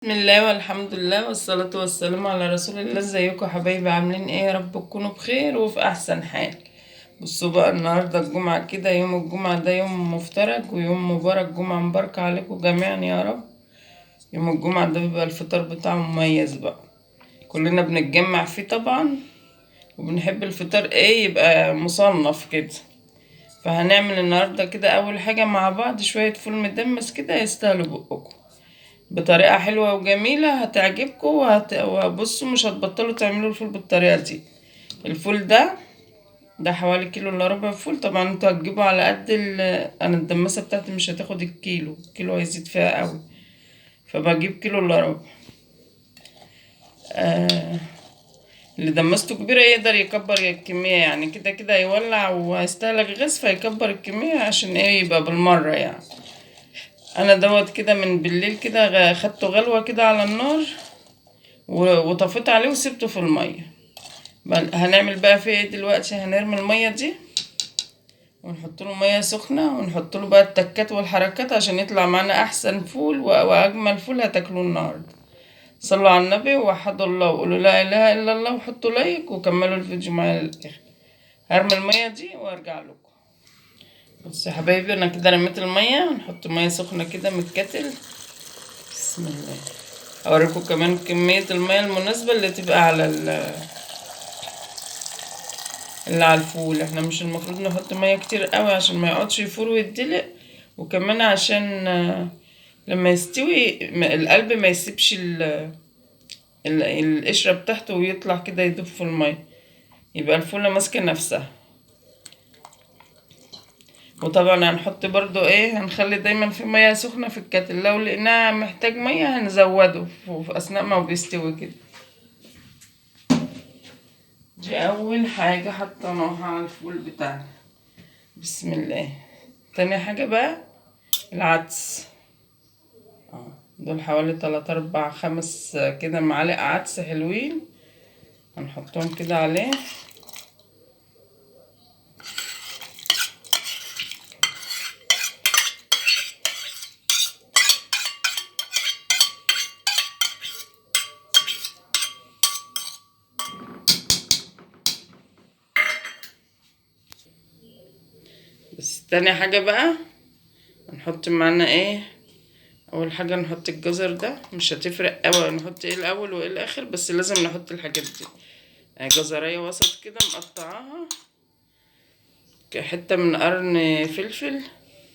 بسم الله والحمد لله والصلاة والسلام على رسول الله. ازيكم يا حبايبي؟ عاملين ايه؟ يا رب تكونوا بخير وفي احسن حال. بصوا بقى، النهاردة الجمعة كده، يوم الجمعة ده يوم مفترج ويوم مبارك، جمعة مباركة عليكم جميعا يا رب. يوم الجمعة ده بيبقى الفطار بتاعه مميز بقى، كلنا بنتجمع فيه طبعا، وبنحب الفطار ايه يبقى مصنف كده. فهنعمل النهاردة كده اول حاجة مع بعض شوية فول مدمس كده يستاهلوا بقكم، بطريقة حلوة وجميلة هتعجبكم وبصوا مش هتبطلوا تعملوا الفول بالطريقة دي. الفول ده حوالي كيلو الا ربع فول. طبعا انتوا هتجيبوا على قد انا الدماسة بتاعتي مش هتاخد الكيلو هيزيد فيها قوي، فبجيب كيلو الا ربع. آه اللي دمسته كبيرة يقدر يكبر الكمية، يعني كده كده يولع وهيستهلك غاز فيكبر الكمية عشان ايه يبقى بالمرة يعني. انا كده من بالليل كده خدته غلوة كده على النار وطفيت عليه وسبته في المية. هنعمل بقى فيه ايه دلوقتي؟ هنرمي المية دي ونحط له مية سخنة ونحط له بقى التكات والحركات عشان يطلع معانا احسن فول واجمل فول هتاكلوه النهارده. صلوا على النبي ووحدوا الله وقولوا لا اله الا الله وحطوا لايك وكملوا الفيديو معايا للاخر. هرمي المية دي وارجع لكم. بصوا يا حبايبي، انا كده رميت المية، نحط مية سخنة كده من الكتل. بسم الله. اوريكم كمان كمية المية المناسبة اللي تبقى على اللي على الفول. احنا مش المفروض نحط ميه كتير قوي عشان ما يقعدش يفور ويتدلق، وكمان عشان لما يستوي القلب ما يسيبش القشرة بتاعته ويطلع كده يدوب في الميه، يبقى الفولة ماسكة نفسها. وطبعا هنحط برضو ايه، هنخلي دايما في ميه سخنة في الكتل، لو لقيناها محتاج ميه هنزوده في اثناء ما هو بيستوي كده. دي اول حاجة حطيناها على الفول بتاعنا. بسم الله. تاني حاجة بقى العدس. دول حوالي 3 4 5 كده معالق عدس حلوين، هنحطهم كده عليه. بس تاني حاجة بقى هنحط معانا ايه، اول حاجة نحط الجزر ده، مش هتفرق اوي نحط ايه الاول وايه الاخر، بس لازم نحط الحاجات دي. جزرية وسط كده مقطعاها، حتة من قرن فلفل،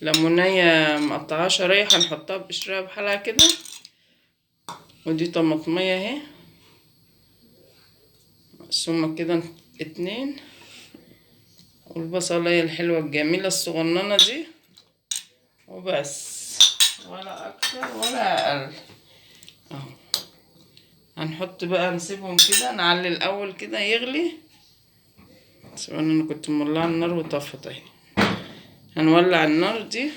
ليمونية مقطعاها شرايح هنحطها بقشرها بحالها كده، ودي طماطمية اهي مقسومة كده 2، والبصلاية الحلوة الجميلة الصغننة دي، وبس، ولا اكتر ولا اقل. اهو هنحط بقى، نسيبهم كده، نعلي الاول كده يغلي. سواء انا كنت مولعه النار وطفت اهي، هنولع النار دي.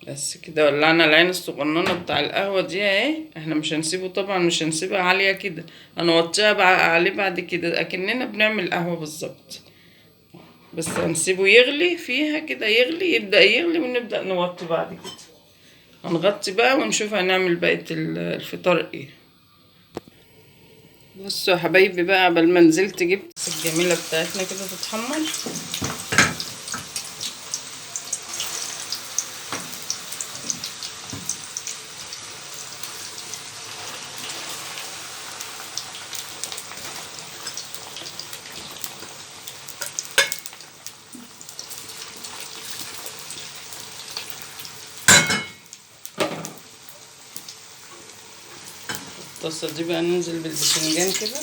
بس كده ولعنا العين الصغننه بتاع القهوه دي اهي. احنا مش هنسيبه طبعا، مش هنسيبها عاليه كده، هنوطيها عليه بعد كده اكننا بنعمل قهوه بالظبط. بس هنسيبه يغلي فيها كده، يغلي يبدأ يغلي ونبدأ نوطي بعد كده. هنغطي بقى ونشوف هنعمل بقية الفطار ايه. بصوا يا حبايبي بقى، قبل ما نزلت جبت الجميلة بتاعتنا كده تتحمر. الطاسة دي بقى ننزل بالباذنجان كده.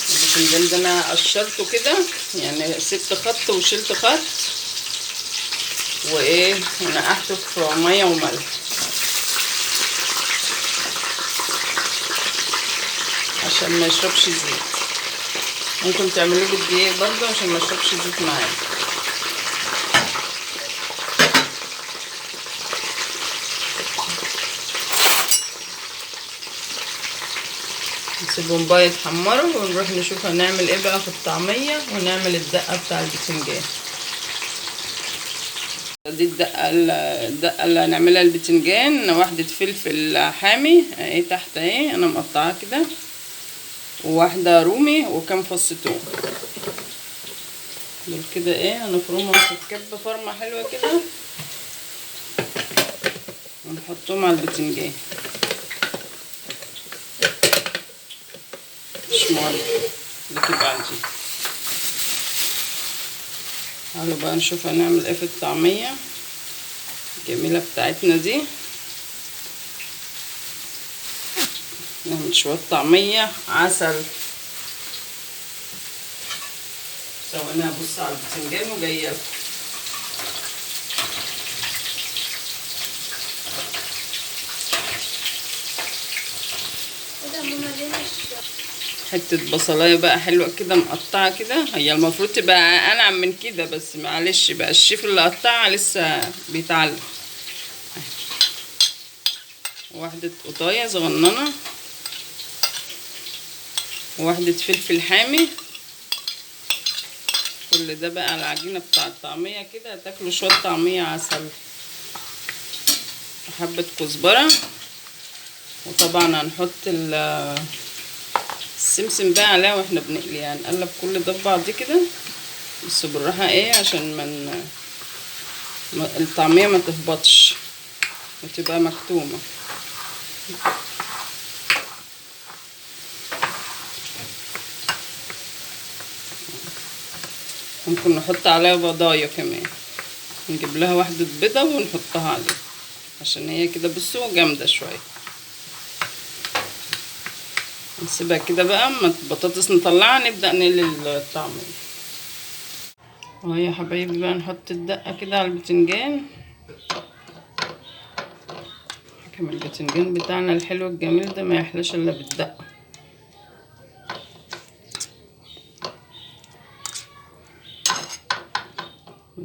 الباذنجان ده انا قشرته كده، يعني سبت خط وشلت خط وايه، ونقعته في ميه وملح عشان ما يشربش زيت. ممكن تعملوه بالدقيق برضه عشان ما يشربش زيت معايا. نسيبهم بقى يتحمروا ونروح نشوف هنعمل ايه بقى في الطعمية ونعمل الدقة بتاع البتنجان. دي الدقة اللي هنعملها البتنجان. واحدة فلفل حامي اهي تحت اهي انا مقطعاها كده، وواحدة رومي وكام فص توم. دول كده ايه هنفرمهم في الكبة فرمة حلوة كده ونحطهم على البتنجان. مش مهم اللي تبقى عندي. تعالوا بقى نشوف هنعمل ايه في الطعمية الجميلة بتاعتنا دي. نعمل شوية طعمية عسل. ثواني هبص على البتنجان وجايه لكم. حتة بصلاية بقى حلوة كده مقطعة كده، هي المفروض تبقى انعم من كده بس معلش بقى الشيف اللي قطعها لسه بيتعلم. واحدة قطاية صغننة، وواحدة فلفل حامي. كل ده بقى على العجينة بتاع الطعمية كده هتاكلوا شوية طعمية عسل. وحبة كزبرة، وطبعا هنحط السمسم بقى عليها واحنا بنقلي. هنقلب كل ده ببعض كده بس بالراحة ايه عشان الطعمية ما تهبطش وتبقى مكتومة. ممكن نحط عليها بضاية كمان، نجيب لها واحدة بيضة ونحطها عليها عشان هي كده بصوا جامدة شوية. نسيبها كده بقى اما البطاطس نطلعها نبدأ نقلي الطعمية. اهو يا حبايبي بقى نحط الدقة كده على البتنجان. حكم البتنجان بتاعنا الحلو الجميل ده ما يحلاش الا بالدقة.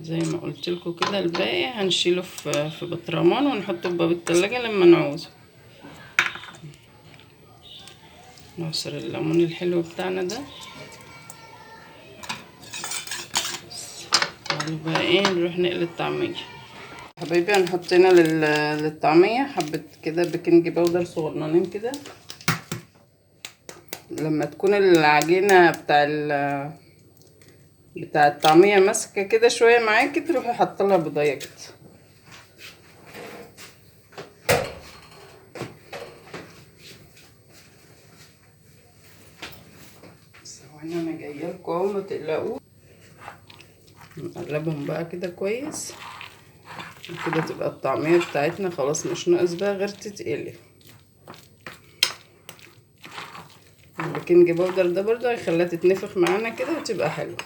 زي ما قلت لكم كده الباقي هنشيله في بطرمان ونحطه في باب التلاجة لما نعوزه. نعصر الليمون الحلو بتاعنا ده. تعالوا بقى ايه نروح نقلي الطعمية. حبايبي هنحط هنا للطعمية حبة كده بيكنج باودر صغننين كده. لما تكون العجينة بتاع الطعمية ماسكة كده شوية معاكي تروحي حاطلها بضاية كده. ثواني انا جايلكوا اهو متقلقوش. نقلبهم بقى كده كويس كده تبقى الطعمية بتاعتنا خلاص مش ناقص بقى غير تتقلي. البيكنج باودر ده برضه هيخليها تتنفخ معانا كده وتبقى حلوه.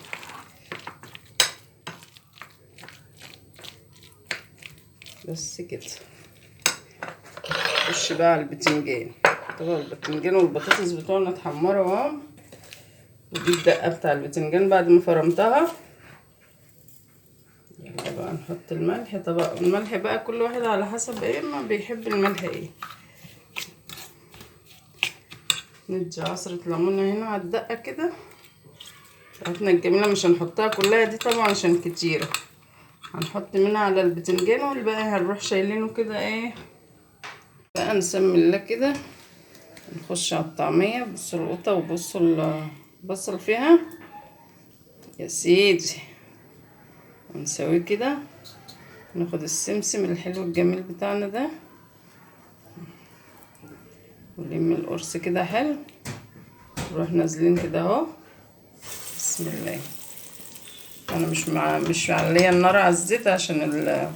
بس كده نخش بقى على البتنجان. طبعا البتنجان والبطاطس بتوعنا اتحمروا اهو. ودي الدقه بتاع البتنجان بعد ما فرمتها. يلا بقى نحط الملح. طبعا الملح بقى كل واحد على حسب ايه ما بيحب الملح ايه. ندي عصرة ليمونة هنا على الدقة كده بتاعتنا الجميلة. مش هنحطها كلها دي طبعا عشان كتيرة، هنحط منها على البتنجان والباقي هنروح شايلينه كده ايه. بقى نسمي الله كده نخش على الطعمية. بصوا القطة وبصوا البصل فيها يا سيدي. ونسويه كده. ناخد السمسم الحلو الجميل بتاعنا ده ونلم القرص كده حلو. نروح نازلين كده اهو. بسم الله. انا مش معليه النار على الزيت عشان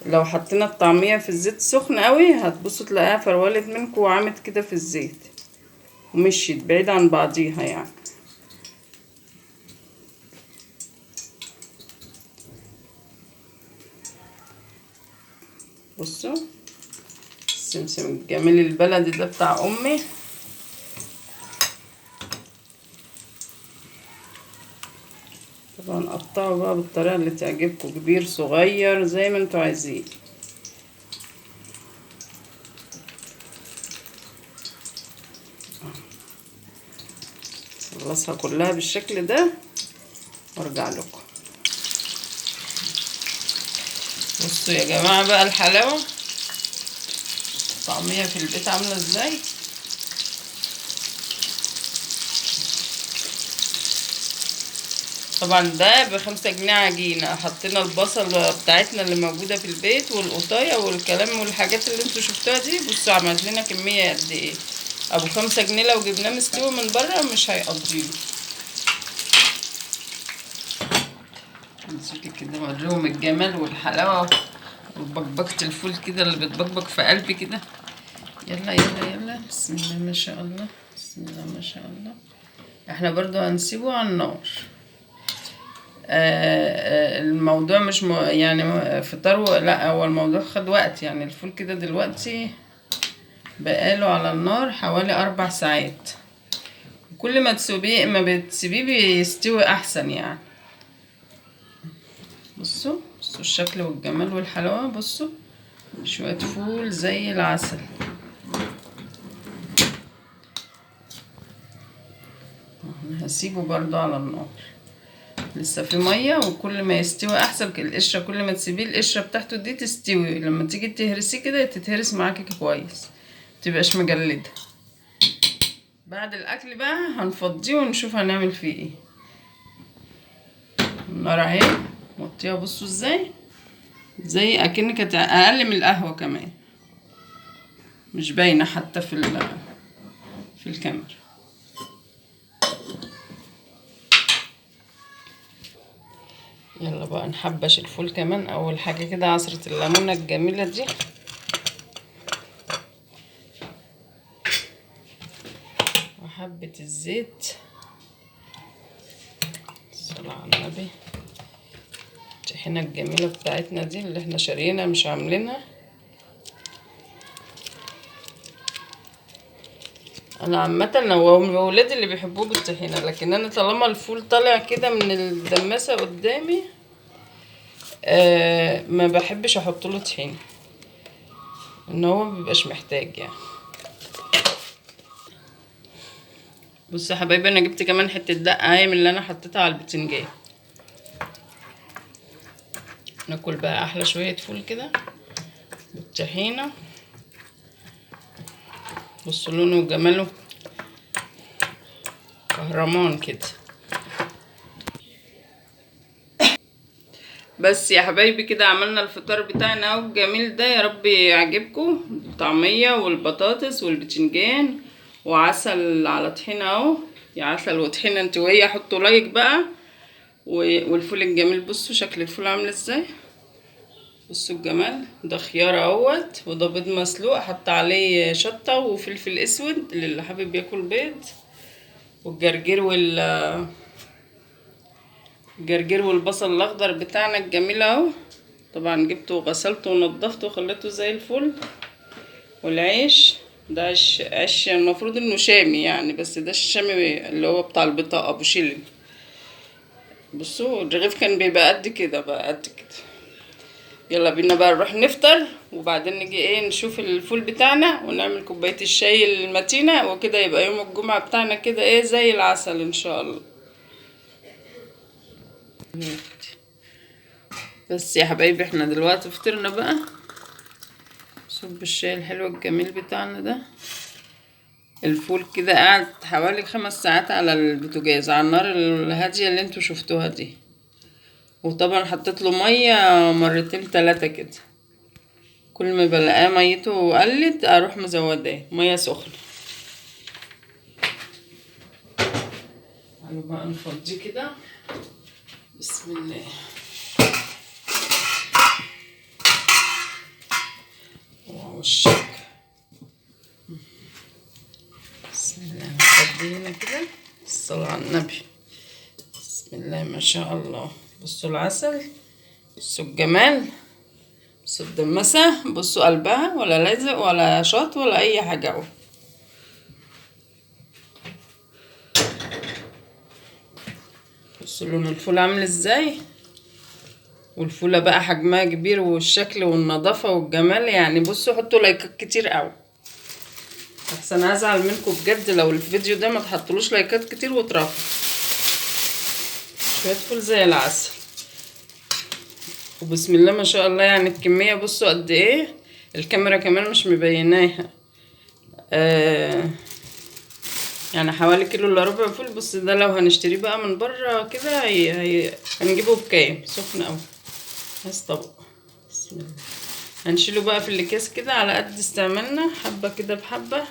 لو حطينا الطعميه في الزيت سخن قوي هتبصوا تلاقيها فرولت منكم وعمت كده في الزيت ومشيت بعيد عن بعضيها يعني. بصوا السمسم الجميل البلدي ده بتاع امي. طبعا قطعوا بقى بالطريقه اللي تعجبكم، كبير صغير زي ما انتوا عايزين. اخلصها كلها بالشكل ده وارجع لكم. بصوا يا جماعه بقى الحلاوه، الطعميه في البيت عامله ازاي. طبعا ده ب5 جنيه عجينه. حطينا البصل بتاعتنا اللي موجوده في البيت والقطايه والكلام والحاجات اللي انتوا شفتوها دي. بصوا عملت لنا كميه قد ايه. ابو 5 جنيه لو جبناه مستوي من بره مش هيقضيله. نسيت كده اوريهم الجمال والحلاوه وبكبكه الفول كده اللي بتبكبك في قلبي كده. يلا يلا يلا، بسم الله ما شاء الله، بسم الله ما شاء الله. احنا برضو هنسيبه على النار. الموضوع مش يعني فطار، لا هو الموضوع خد وقت. يعني الفول كده دلوقتي بقاله على النار حوالي 4 ساعات. كل ما تسيبيه بيستوي احسن يعني. بصوا بصوا الشكل والجمال والحلاوه. بصوا شويه فول زي العسل. هسيبه برضو على النار، لسه في ميه. وكل ما يستوي احسن. القشره كل ما تسيبيه القشره بتاعته دي تستوي، لما تيجي تهرسيه كده تتهرس معاكي كويس، متبقاش مجلده. بعد الاكل بقى هنفضيه ونشوف هنعمل فيه ايه. النار اهي موطيها. بصوا ازاي، زي اكنك اقل من القهوه كمان، مش باينه حتى في الكاميرا. يلا بقى نحبش الفول كمان. اول حاجه كده عصره الليمونه الجميله دي، وحبه الزيت. صلى على النبي. الطحينه الجميله بتاعتنا دي اللي احنا شاريينها مش عاملينها. انا عامه هو ولادي اللي بيحبوه بالطحينه، لكن انا طالما الفول طالع كده من الدماسه قدامي ما بحبش احط له طحينه، ان هو مبيبقاش محتاج يعني. بصوا يا حبايبي انا جبت كمان حته دقه اهي من اللي انا حطيتها على البتنجان. ناكل بقى احلى شويه فول كده بالطحينه. بصوا لونه وجماله كهرمان كده. بس يا حبايبي كده عملنا الفطار بتاعنا اهو الجميل ده. يا رب يعجبكم. الطعميه والبطاطس والبتنجان وعسل على طحينه اهو. يا عسل وطحينه انت وهي. حطوا لايك بقى. والفول الجميل. بصوا شكل الفول عامل ازاي. بصوا الجمال ده. خيار اهوت، وده بيض مسلوق حط عليه شطه وفلفل اسود اللي حابب ياكل بيض. والجرجير الجرجير والبصل الاخضر بتاعنا الجميل اهو. طبعا جبته وغسلته ونضفته وخليته زي الفل. والعيش ده عيش المفروض انه شامي يعني، بس ده الشامي اللي هو بتاع البطاقه ابو شيلن. بصوا الرغيف كان بيبقى قد كده، بقى قد كده. يلا بينا بقى نروح نفطر، وبعدين نيجي ايه نشوف الفول بتاعنا ونعمل كوبايه الشاي المتينه، وكده يبقى يوم الجمعه بتاعنا كده ايه زي العسل ان شاء الله. بس يا حبايبي احنا دلوقتي فطرنا بقى. صب الشاي الحلو الجميل بتاعنا ده. الفول كده قاعد حوالي 5 ساعات على البوتاجاز على النار الهاديه اللي انتوا شفتوها دي. وطبعا حطيت له ميه 2-3 كده. كل ما بلاقيه ميته قلت اروح مزوداه ميه سخنه. تعالوا بقى نفضيه كده. بسم الله. وشك. بسم الله نفضيه هنا كده. الصلاة على النبي. بسم الله ما شاء الله. بصوا العسل، بصوا الجمال، بصوا الدمسة، بصوا قلبها ولا لازق ولا شاط ولا اي حاجة اهو. بصوا لون الفول عامل ازاي. والفولة بقى حجمها كبير والشكل والنظافة والجمال يعني. بصوا حطوا لايكات كتير قوي. احسن ازعل منكم بجد لو الفيديو ده ما تحطلوش لايكات كتير وترافقوا. شويه فول زي العسل، وبسم الله ما شاء الله. يعني الكميه بصوا قد ايه، الكاميرا كمان مش مبيناها. يعني حوالي كيلو الا ربع فول. بص ده لو هنشتريه بقى من بره كده هنجيبه بكام؟ سخن اوي. بس طبق بسم الله. هنشيله بقى في الاكياس كده على قد استعمالنا، حبه كده بحبه،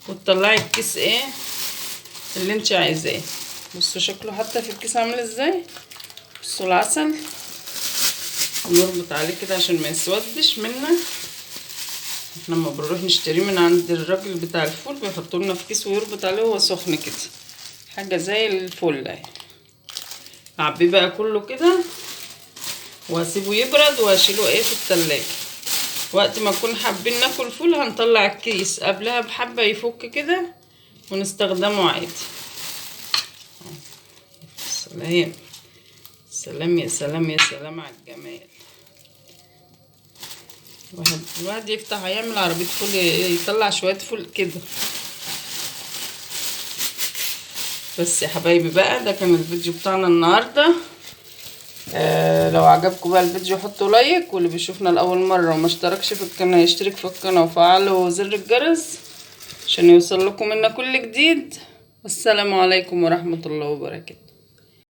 وتطلعي الكيس ايه اللي انت عايزاه. بصوا شكله حتى في الكيس عامل ازاي. بصوا العسل، ونربط عليه كده عشان ما يسودش منا. احنا لما بنروح نشتريه من عند الراجل بتاع الفول بيحطوا لنا في كيس ويربط عليه وهو سخن كده، حاجه زي الفل اهي. هعبيه بقى كله كده وهسيبه يبرد وهشيله ايه في التلاجة. وقت ما نكون حابين ناكل فول هنطلع الكيس قبلها بحبه يفك كده ونستخدمه عادي. سلام سلام يا سلام يا سلام على الجمال. الواحد يفتح يعمل عربية فول يطلع شوية فول كده. بس يا حبايبي بقى ده كان الفيديو بتاعنا النهاردة. لو عجبكم بقى الفيديو حطوا لايك، واللي بيشوفنا لأول مرة وما اشتركش في القناة يشترك في القناة وفعلوا زر الجرس عشان يوصل لكم منا كل جديد. والسلام عليكم ورحمة الله وبركاته.